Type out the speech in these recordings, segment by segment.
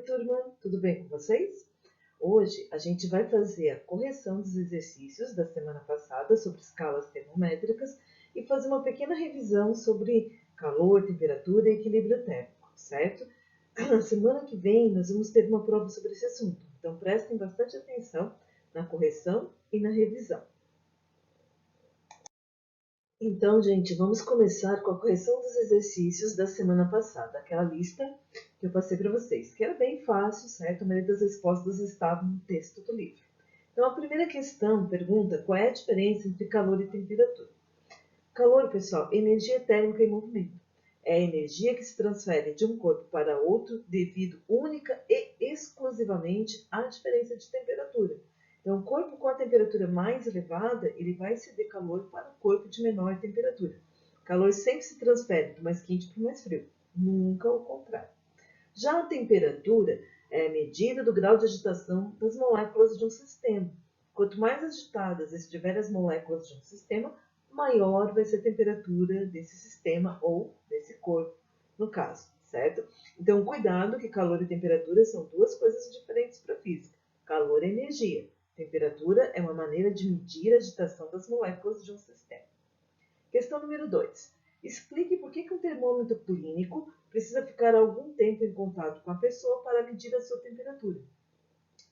turma, tudo bem com vocês? Hoje a gente vai fazer a correção dos exercícios da semana passada sobre escalas termométricas e fazer uma pequena revisão sobre calor, temperatura e equilíbrio térmico, certo? Na semana que vem nós vamos ter uma prova sobre esse assunto, então prestem bastante atenção na correção e na revisão. Então, gente, vamos começar com a correção dos exercícios da semana passada, aquela lista que eu passei para vocês, que era bem fácil, certo? A maioria das respostas estavam no texto do livro. Então, a primeira questão pergunta qual é a diferença entre calor e temperatura. Calor, pessoal, energia térmica em movimento. É a energia que se transfere de um corpo para outro devido única e exclusivamente à diferença de temperatura. Então, o corpo com a temperatura mais elevada, ele vai ceder calor para o corpo de menor temperatura. O calor sempre se transfere do mais quente para o mais frio, nunca o contrário. Já a temperatura é a medida do grau de agitação das moléculas de um sistema. Quanto mais agitadas estiverem as moléculas de um sistema, maior vai ser a temperatura desse sistema ou desse corpo, no caso, certo? Então, cuidado que calor e temperatura são duas coisas diferentes para a física. Calor é energia. Temperatura é uma maneira de medir a agitação das moléculas de um sistema. Questão número 2. Explique por que um termômetro clínico precisa ficar algum tempo em contato com a pessoa para medir a sua temperatura.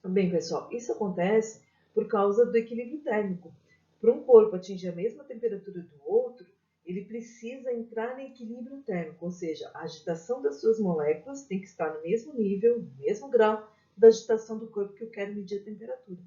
Bem, pessoal, isso acontece por causa do equilíbrio térmico. Para um corpo atingir a mesma temperatura do outro, ele precisa entrar em equilíbrio térmico, ou seja, a agitação das suas moléculas tem que estar no mesmo nível, no mesmo grau da agitação do corpo que eu quero medir a temperatura.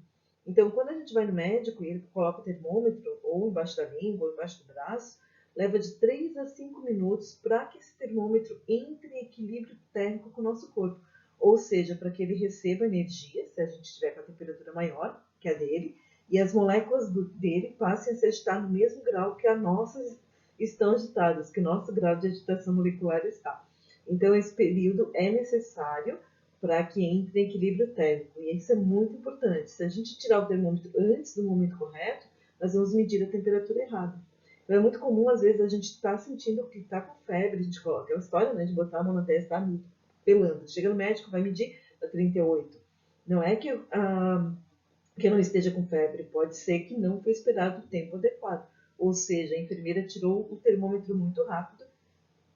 Então, quando a gente vai no médico e ele coloca o termômetro ou embaixo da língua ou embaixo do braço, leva de 3 a 5 minutos para que esse termômetro entre em equilíbrio térmico com o nosso corpo. Ou seja, para que ele receba energia, se a gente estiver com a temperatura maior que a dele, e as moléculas dele passem a se agitar no mesmo grau que as nossas estão agitadas, que o nosso grau de agitação molecular está. Então, esse período é necessário para que entre em equilíbrio térmico. E isso é muito importante. Se a gente tirar o termômetro antes do momento correto, nós vamos medir a temperatura errada. Então, é muito comum, às vezes, a gente está sentindo que está com febre, a gente coloca aquela história, né, de botar a mão na testa, tá pelando. Chega no médico, vai medir a 38. Não é que não esteja com febre, pode ser que não foi esperado o tempo adequado. Ou seja, a enfermeira tirou o termômetro muito rápido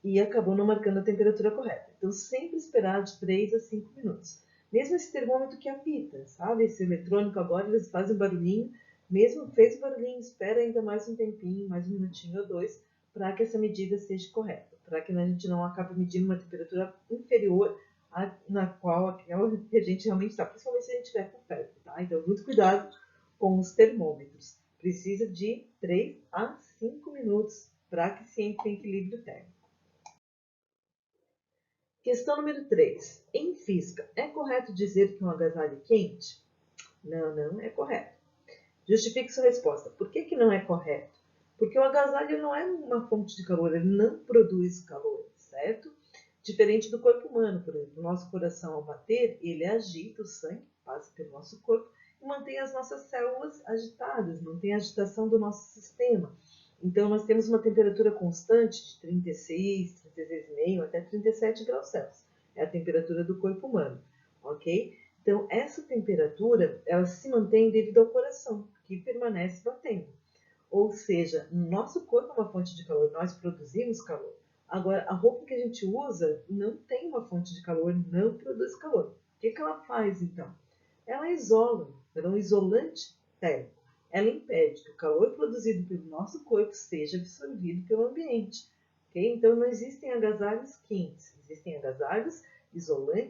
e acabou não marcando a temperatura correta. Então, sempre esperar de 3 a 5 minutos. Mesmo esse termômetro que apita, sabe? Esse eletrônico agora, eles fazem barulhinho. Mesmo fez o barulhinho, espera ainda mais um tempinho, mais um minutinho ou dois, para que essa medida seja correta. Para que a gente não acabe medindo uma temperatura inferior na qual aquela que a gente realmente está. Principalmente se a gente estiver com febre, tá? Então, muito cuidado com os termômetros. Precisa de 3 a 5 minutos para que se entre em equilíbrio térmico. Questão número 3. Em física, é correto dizer que um agasalho é quente? Não, não é correto. Justifique sua resposta. Por que não é correto? Porque o agasalho não é uma fonte de calor, ele não produz calor, certo? Diferente do corpo humano, por exemplo, o nosso coração ao bater, ele agita o sangue, passa pelo nosso corpo e mantém as nossas células agitadas, mantém a agitação do nosso sistema. Então, nós temos uma temperatura constante de 36, 36,5 até 37 graus Celsius. É a temperatura do corpo humano, ok? Então, essa temperatura, ela se mantém devido ao coração, que permanece batendo. Ou seja, nosso corpo é uma fonte de calor, nós produzimos calor. Agora, a roupa que a gente usa não tem uma fonte de calor, não produz calor. O que ela faz, então? Ela isola, ela é um isolante térmico. Ela impede que o calor produzido pelo nosso corpo seja absorvido pelo ambiente. Okay? Então, não existem agasalhos quentes, existem agasalhos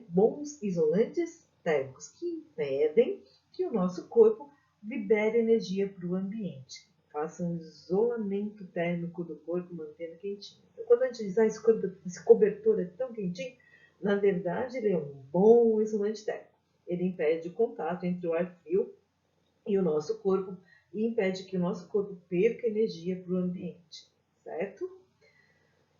bons isolantes térmicos que impedem que o nosso corpo libere energia para o ambiente. Faça um isolamento térmico do corpo, mantendo quentinho. Então, quando a gente diz esse cobertor é tão quentinho, na verdade ele é um bom isolante térmico. Ele impede o contato entre o ar frio e o nosso corpo e impede que o nosso corpo perca energia para o ambiente, certo?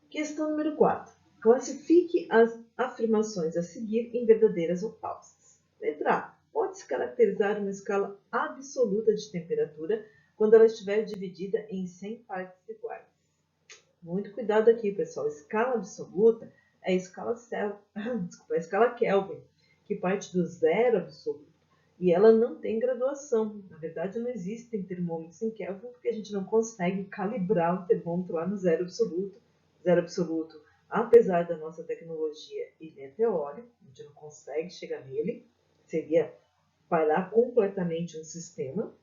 Questão número 4. Classifique as afirmações a seguir em verdadeiras ou falsas. Letra A. Pode-se caracterizar uma escala absoluta de temperatura quando ela estiver dividida em 100 partes iguais. Muito cuidado aqui, pessoal. Escala absoluta é a escala, a escala Kelvin. que parte do zero absoluto. E ela não tem graduação. Na verdade, não existem termômetros em Kelvin, porque a gente não consegue calibrar o termômetro lá no zero absoluto. Zero absoluto, apesar da nossa tecnologia, ele é teórico, a gente não consegue chegar nele. Seria parar completamente um sistema.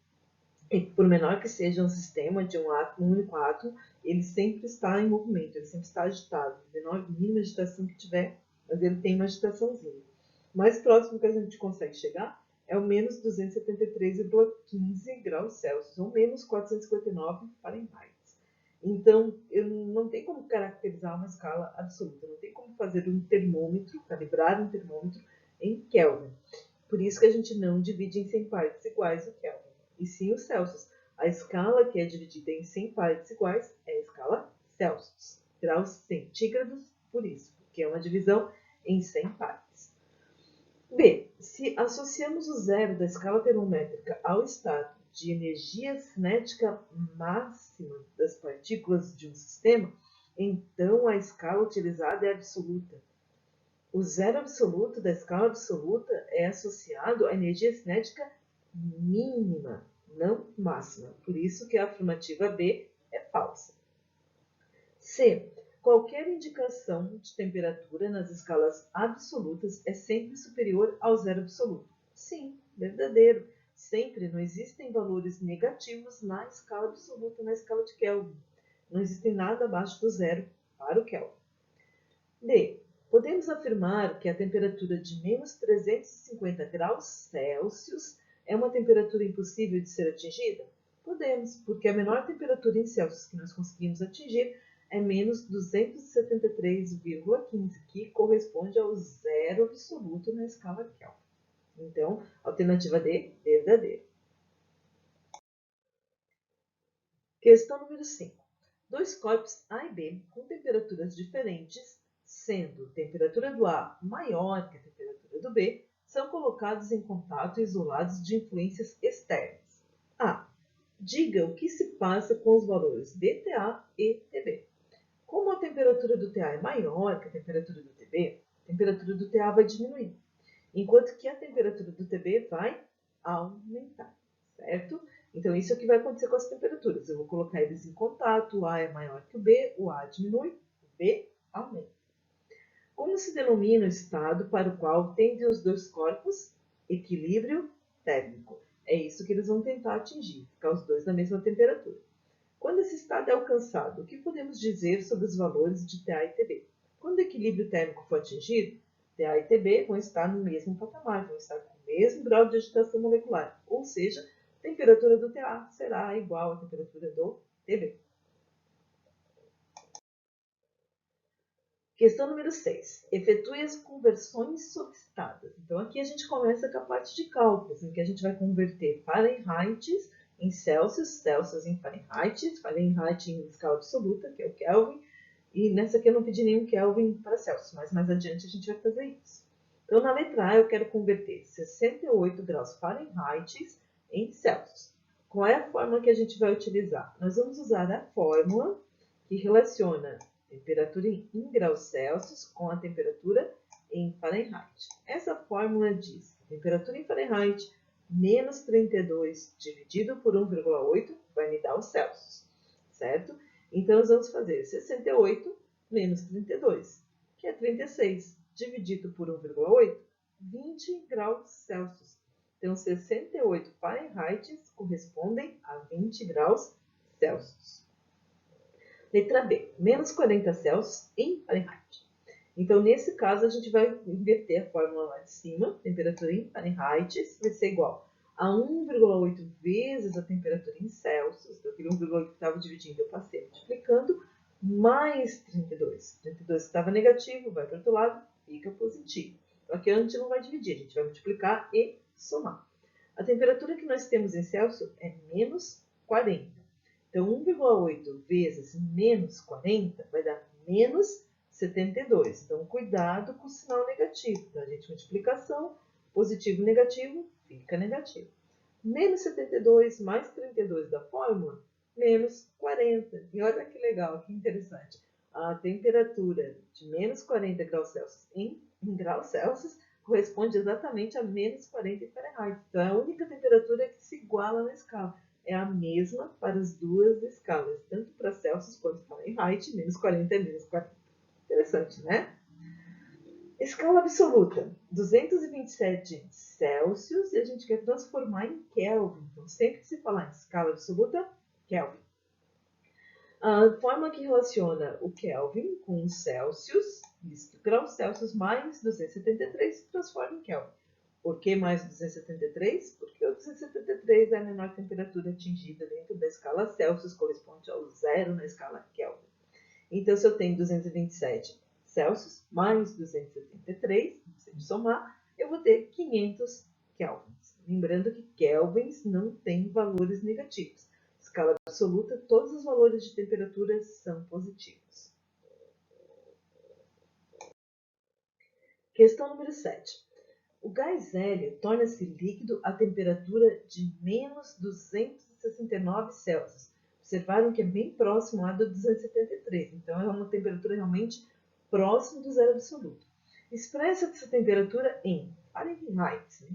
E por menor que seja um sistema de um único átomo, ele sempre está em movimento, ele sempre está agitado. A mínima agitação que tiver, mas ele tem uma agitaçãozinha. O mais próximo que a gente consegue chegar é o menos 273,15 graus Celsius, ou menos 459 Fahrenheit. Então, não tem como caracterizar uma escala absoluta, não tem como fazer um termômetro, calibrar um termômetro em Kelvin. Por isso que a gente não divide em 100 partes iguais o Kelvin, e sim os Celsius. A escala que é dividida em 100 partes iguais é a escala Celsius, graus centígrados, por isso, porque é uma divisão em 100 partes. B. Se associamos o zero da escala termométrica ao estado de energia cinética máxima das partículas de um sistema, então a escala utilizada é absoluta. O zero absoluto da escala absoluta é associado à energia cinética mínima, não máxima. Por isso que a afirmativa B é falsa. C. Qualquer indicação de temperatura nas escalas absolutas é sempre superior ao zero absoluto. Sim, verdadeiro. Sempre não existem valores negativos na escala absoluta, na escala de Kelvin. Não existe nada abaixo do zero para o Kelvin. D. Podemos afirmar que a temperatura de menos 350 graus Celsius é uma temperatura impossível de ser atingida? Podemos, porque a menor temperatura em Celsius que nós conseguimos atingir é menos 273,15, que corresponde ao zero absoluto na escala Kelvin. Então, alternativa D, verdadeira. Questão número 5. Dois corpos A e B com temperaturas diferentes, sendo a temperatura do A maior que a temperatura do B, são colocados em contato e isolados de influências externas. A. Diga o que se passa com os valores dTA e Tb. Como a temperatura do TA é maior que a temperatura do Tb, a temperatura do TA vai diminuir, enquanto que a temperatura do Tb vai aumentar, certo? Então, isso é o que vai acontecer com as temperaturas. Eu vou colocar eles em contato, o A é maior que o B, o A diminui, o B aumenta. Como se denomina o estado para o qual tendem os dois corpos? Equilíbrio térmico. É isso que eles vão tentar atingir, ficar os dois na mesma temperatura. Quando esse estado é alcançado, o que podemos dizer sobre os valores de TA e Tb? Quando o equilíbrio térmico for atingido, TA e Tb vão estar no mesmo patamar, vão estar com o mesmo grau de agitação molecular, ou seja, a temperatura do TA será igual à temperatura do Tb. Questão número 6. Efetue as conversões solicitadas. Então, aqui a gente começa com a parte de cálculos, em que a gente vai converter Fahrenheit em Celsius, Celsius em Fahrenheit, Fahrenheit em escala absoluta, que é o Kelvin, e nessa aqui eu não pedi nenhum Kelvin para Celsius, mas mais adiante a gente vai fazer isso. Então, na letra A eu quero converter 68 graus Fahrenheit em Celsius. Qual é a fórmula que a gente vai utilizar? Nós vamos usar a fórmula que relaciona temperatura em graus Celsius com a temperatura em Fahrenheit. Essa fórmula diz que a temperatura em Fahrenheit menos 32 dividido por 1,8 vai me dar os Celsius, certo? Então, nós vamos fazer 68 menos 32, que é 36, dividido por 1,8, 20 graus Celsius. Então, 68 Fahrenheit correspondem a 20 graus Celsius. Letra B, menos 40 Celsius em Fahrenheit. Então, nesse caso, a gente vai inverter a fórmula lá de cima, temperatura em Fahrenheit vai ser igual a 1,8 vezes a temperatura em Celsius, então aquele 1,8 que estava dividindo, eu passei multiplicando, mais 32. 32 que estava negativo, vai para o outro lado, fica positivo. Então, aqui a gente não vai dividir, a gente vai multiplicar e somar. A temperatura que nós temos em Celsius é menos 40. Então, 1,8 vezes menos 40 vai dar menos 72. Então, cuidado com o sinal negativo. Então, a gente multiplicação, positivo e negativo, fica negativo. Menos 72 mais 32 da fórmula, menos 40. E olha que legal, que interessante. A temperatura de menos 40 graus Celsius em graus Celsius corresponde exatamente a menos 40 em Fahrenheit. Então, é a única temperatura que se iguala na escala. É a mesma para as duas escalas, tanto para Celsius quanto Fahrenheit, menos 40 é menos 40. Interessante, né? Escala absoluta, 227 Celsius, e a gente quer transformar em Kelvin. Então, sempre que se falar em escala absoluta, Kelvin. A forma que relaciona o Kelvin com o Celsius, isso, graus Celsius mais 273 se transforma em Kelvin. Por que mais 273? Porque o 273 é a menor temperatura atingida dentro da escala Celsius, corresponde ao zero na escala Kelvin. Então, se eu tenho 227 Celsius mais 273, se eu somar, eu vou ter 500 Kelvins. Lembrando que Kelvins não tem valores negativos. Escala absoluta, todos os valores de temperatura são positivos. Questão número 7. O gás hélio torna-se líquido a temperatura de menos 269 Celsius. Observaram que é bem próximo lá do 273, então é uma temperatura realmente próxima do zero absoluto. Expressa essa temperatura em Fahrenheit.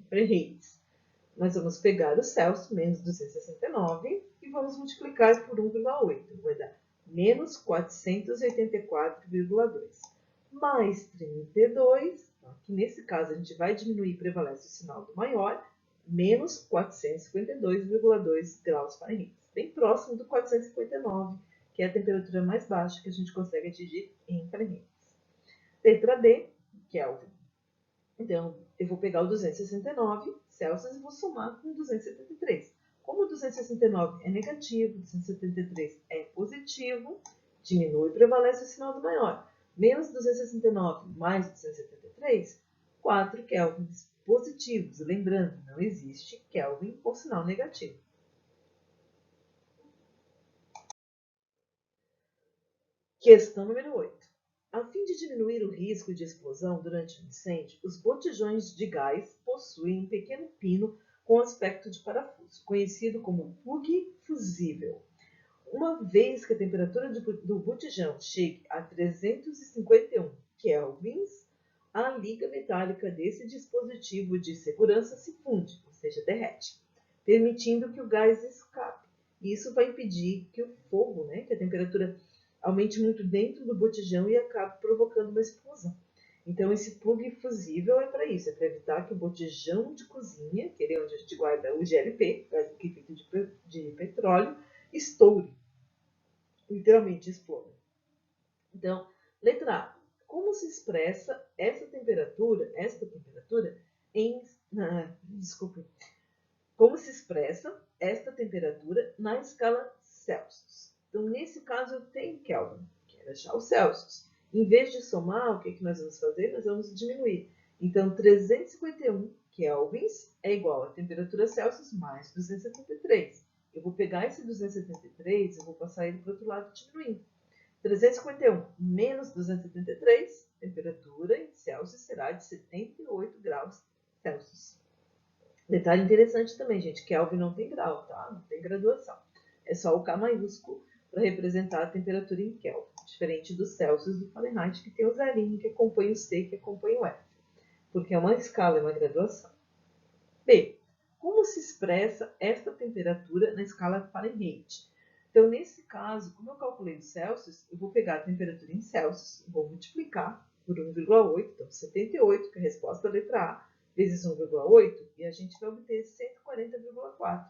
Nós vamos pegar o Celsius, menos 269, e vamos multiplicar por 1,8. Vai dar menos 484,2. Mais 32, que nesse caso a gente vai diminuir, prevalece o sinal do maior, menos 452,2 graus Fahrenheit. Bem próximo do 459, que é a temperatura mais baixa que a gente consegue atingir em Fahrenheit. Letra D, Kelvin. Então, eu vou pegar o 269 Celsius e vou somar com 273. Como o 269 é negativo, 273 é positivo, diminui e prevalece o sinal do maior. Menos 269 mais 273, 4 kelvins positivos. Lembrando, não existe Kelvin com sinal negativo. Questão número 8. A fim de diminuir o risco de explosão durante o incêndio, os botijões de gás possuem um pequeno pino com aspecto de parafuso, conhecido como plug fusível. Uma vez que a temperatura do botijão chegue a 351 kelvins, a liga metálica desse dispositivo de segurança se funde, ou seja, derrete, permitindo que o gás escape. Isso vai impedir que o fogo, que a temperatura aumente muito dentro do botijão e acabe provocando uma explosão. Então, esse plug fusível é para isso, é para evitar que o botijão de cozinha, que é onde a gente guarda o GLP, gás liquefeito de petróleo, estoure, literalmente exploda. Então, letra A. Como se expressa esta temperatura como se expressa esta temperatura na escala Celsius? Então, nesse caso, eu tenho Kelvin, quero achar o Celsius. Em vez de somar, o que nós vamos fazer? Nós vamos diminuir. Então, 351 kelvins é igual a temperatura Celsius mais 273. Eu vou pegar esse 273 e vou passar ele para o outro lado diminuindo. 351 menos 273, temperatura em Celsius será de 78 graus Celsius. Detalhe interessante também, gente, Kelvin não tem grau, tá? Não tem graduação. É só o K maiúsculo para representar a temperatura em Kelvin, diferente do Celsius e do Fahrenheit, que tem o zerinho que acompanha o C, que acompanha o F, porque é uma escala, é uma graduação. B. Como se expressa esta temperatura na escala Fahrenheit? Então, nesse caso, como eu calculei o Celsius, eu vou pegar a temperatura em Celsius, vou multiplicar por 1,8, então 78, que é a resposta da letra A, vezes 1,8, e a gente vai obter 140,4,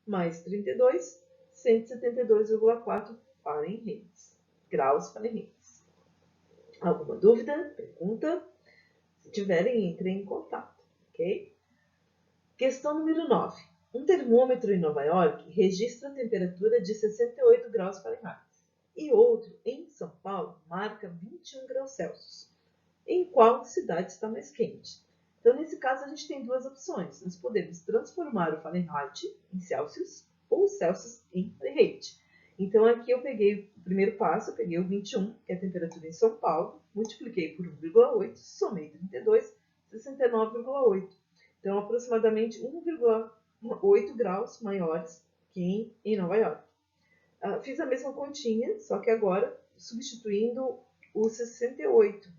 mais 32, 172,4 Fahrenheit, graus Fahrenheit. Alguma dúvida? Pergunta? Se tiverem, entrem em contato, ok? Questão número 9. Um termômetro em Nova York registra a temperatura de 68 graus Fahrenheit e outro, em São Paulo, marca 21 graus Celsius. Em qual cidade está mais quente? Então, nesse caso, a gente tem duas opções. Nós podemos transformar o Fahrenheit em Celsius ou o Celsius em Fahrenheit. Então, aqui eu peguei o primeiro passo, eu peguei o 21, que é a temperatura em São Paulo, multipliquei por 1,8, somei 32, 69,8. Então, aproximadamente 1,8 graus maiores que em Nova York. Fiz a mesma continha, só que agora substituindo o 68,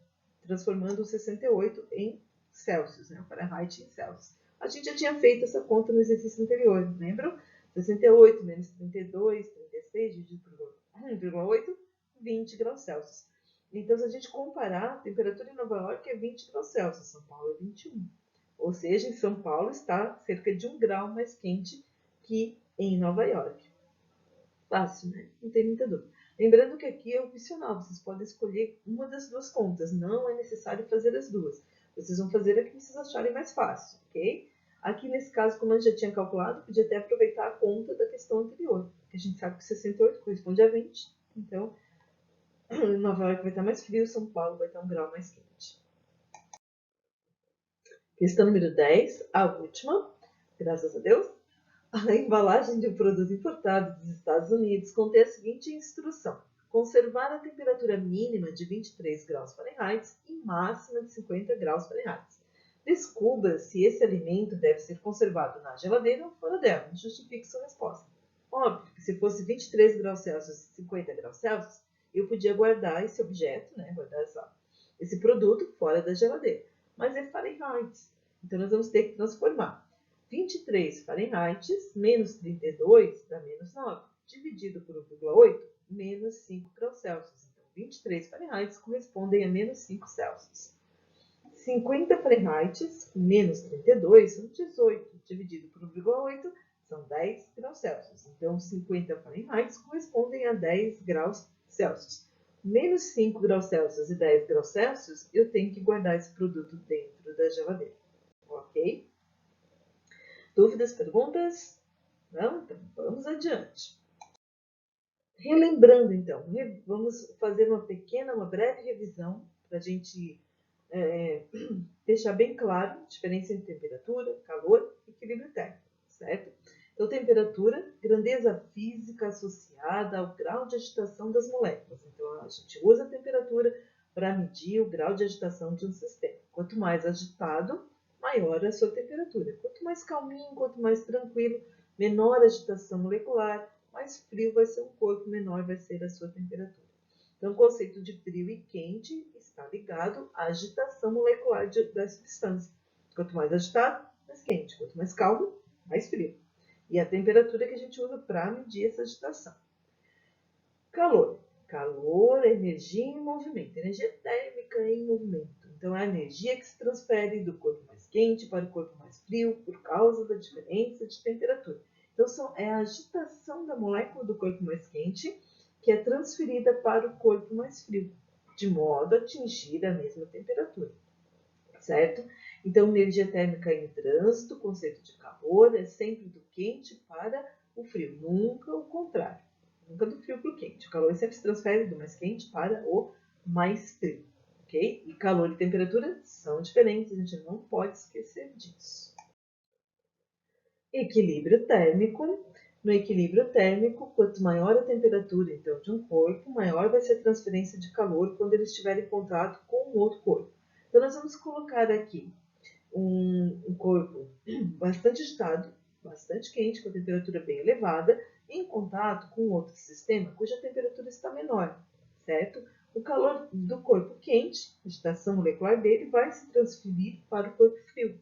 transformando o 68 em Celsius, né? O Fahrenheit em Celsius. A gente já tinha feito essa conta no exercício anterior, lembram? 68 menos 32, 36, dividido por 1,8, 20 graus Celsius. Então, se a gente comparar, a temperatura em Nova York é 20 graus Celsius, São Paulo é 21. Ou seja, em São Paulo está cerca de 1 grau mais quente que em Nova York. Fácil, né? Não tem muita dúvida. Lembrando que aqui é opcional, vocês podem escolher uma das duas contas, não é necessário fazer as duas. Vocês vão fazer a que vocês acharem mais fácil, ok? Aqui nesse caso, como a gente já tinha calculado, podia até aproveitar a conta da questão anterior, que a gente sabe que 68 corresponde a 20, então Nova York vai estar mais frio, São Paulo vai estar 1 grau mais quente. Questão número 10, a última, graças a Deus. A embalagem de um produto importado dos Estados Unidos contém a seguinte instrução: conservar a temperatura mínima de 23 graus Fahrenheit e máxima de 50 graus Fahrenheit. Descubra se esse alimento deve ser conservado na geladeira ou fora dela. Justifique sua resposta. Óbvio que se fosse 23 graus Celsius e 50 graus Celsius, eu podia guardar esse objeto, né, guardar esse produto fora da geladeira. Mas é Fahrenheit, então nós vamos ter que transformar. 23 Fahrenheit menos 32 dá menos 9, dividido por 1,8, menos 5 graus Celsius. Então, 23 Fahrenheit correspondem a menos 5 Celsius. 50 Fahrenheit menos 32 são 18, dividido por 1,8 são 10 graus Celsius. Então, 50 Fahrenheit correspondem a 10 graus Celsius. Menos 5 graus Celsius e 10 graus Celsius, eu tenho que guardar esse produto dentro da geladeira. Ok? Dúvidas, perguntas? Não? Então, vamos adiante. Relembrando, então, vamos fazer uma breve revisão para a gente deixar bem claro a diferença entre temperatura, calor e equilíbrio térmico, certo? Então, temperatura, grandeza física associada ao grau de agitação das moléculas. Então, a gente usa a temperatura para medir o grau de agitação de um sistema. Quanto mais agitado, maior a sua temperatura. Quanto mais calminho, quanto mais tranquilo, menor a agitação molecular, mais frio vai ser um corpo, menor vai ser a sua temperatura. Então, o conceito de frio e quente está ligado à agitação molecular da substância. Quanto mais agitado, mais quente. Quanto mais calmo, mais frio. E a temperatura que a gente usa para medir essa agitação. Calor. Calor é energia em movimento, energia térmica em movimento. Então, é a energia que se transfere do corpo mais quente para o corpo mais frio por causa da diferença de temperatura. Então, é a agitação da molécula do corpo mais quente que é transferida para o corpo mais frio, de modo a atingir a mesma temperatura, certo? Então, energia térmica em trânsito, o conceito de calor é sempre do quente para o frio, nunca o contrário. Nunca do frio para o quente. O calor sempre se transfere do mais quente para o mais frio, ok? E calor e temperatura são diferentes, a gente não pode esquecer disso. Equilíbrio térmico. No equilíbrio térmico, quanto maior a temperatura então, de um corpo, maior vai ser a transferência de calor quando ele estiver em contato com um outro corpo. Então, nós vamos colocar aqui um corpo bastante agitado, bastante quente, com a temperatura bem elevada, em contato com outro sistema cuja temperatura está menor, certo? O calor do corpo quente, a agitação molecular dele, vai se transferir para o corpo frio.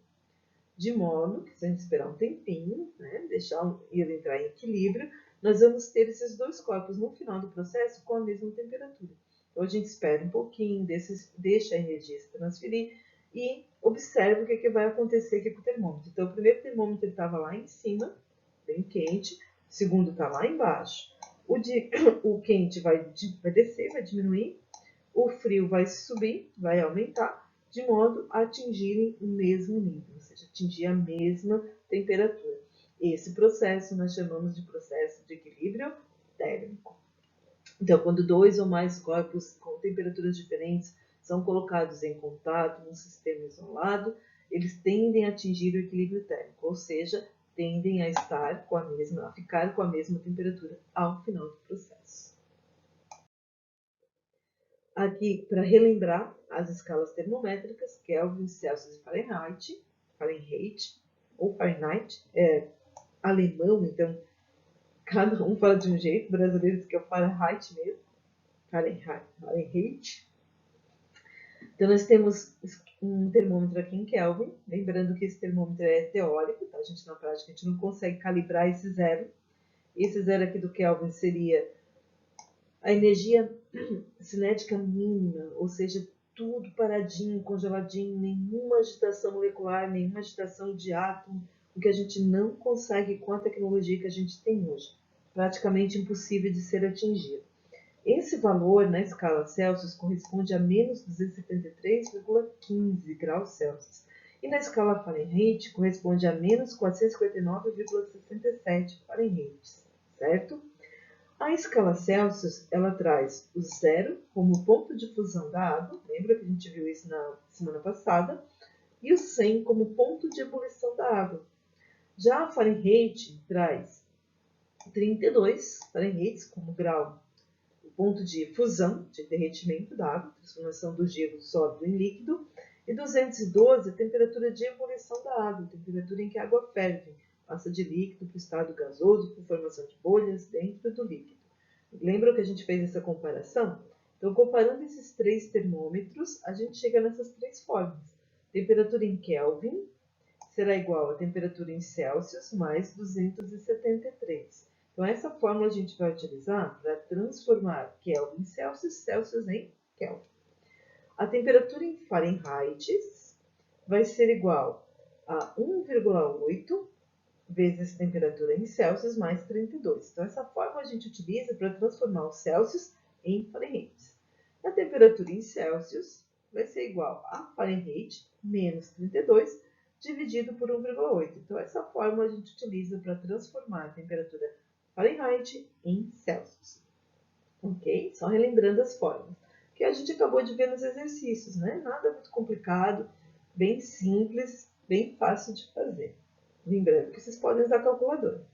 De modo que, se a gente esperar um tempinho, né, deixar ele entrar em equilíbrio, nós vamos ter esses dois corpos no final do processo com a mesma temperatura. Então, a gente espera um pouquinho, deixa a energia se transferir e observa o que vai acontecer aqui com o termômetro. Então, o primeiro termômetro estava lá em cima, bem quente, o segundo está lá embaixo. O quente vai descer, vai diminuir, o frio vai subir, vai aumentar, de modo a atingirem o mesmo nível, ou seja, atingir a mesma temperatura. Esse processo nós chamamos de processo de equilíbrio térmico. Então, quando dois ou mais corpos com temperaturas diferentes são colocados em contato num sistema isolado, eles tendem a atingir o equilíbrio térmico, ou seja, tendem a ficar com a mesma temperatura ao final do processo. Aqui, para relembrar as escalas termométricas, Kelvin, Celsius e Fahrenheit, ou Fahrenheit, é alemão, então cada um fala de um jeito, brasileiro diz que é o Fahrenheit mesmo, Fahrenheit. Então, nós temos um termômetro aqui em Kelvin, lembrando que esse termômetro é teórico, tá? A gente, na prática, a gente não consegue calibrar esse zero. Esse zero aqui do Kelvin seria a energia cinética mínima, ou seja, tudo paradinho, congeladinho, nenhuma agitação molecular, nenhuma agitação de átomo, o que a gente não consegue com a tecnologia que a gente tem hoje. Praticamente impossível de ser atingido. Esse valor na escala Celsius corresponde a menos 273,15 graus Celsius. E na escala Fahrenheit corresponde a menos 459,67 Fahrenheit, certo? A escala Celsius, ela traz o zero como ponto de fusão da água, lembra que a gente viu isso na semana passada, e o 100 como ponto de ebulição da água. Já a Fahrenheit traz 32 Fahrenheit como grau, o ponto de fusão, de derretimento da água, transformação do gelo sólido em líquido, e 212 a temperatura de ebulição da água, temperatura em que a água ferve, passa de líquido para o estado gasoso, com formação de bolhas dentro do líquido. Lembram que a gente fez essa comparação? Então, comparando esses três termômetros, a gente chega nessas três formas. Temperatura em Kelvin será igual a temperatura em Celsius mais 273. Então, essa fórmula a gente vai utilizar para transformar Kelvin em Celsius, Celsius em Kelvin. A temperatura em Fahrenheit vai ser igual a 1,8 vezes temperatura em Celsius mais 32. Então, essa fórmula a gente utiliza para transformar o Celsius em Fahrenheit. A temperatura em Celsius vai ser igual a Fahrenheit menos 32 dividido por 1,8. Então, essa fórmula a gente utiliza para transformar a temperatura Fahrenheit em Celsius. Ok? Só relembrando as fórmulas que a gente acabou de ver nos exercícios, né? Nada muito complicado, bem simples, bem fácil de fazer. Lembrando que vocês podem usar a calculadora.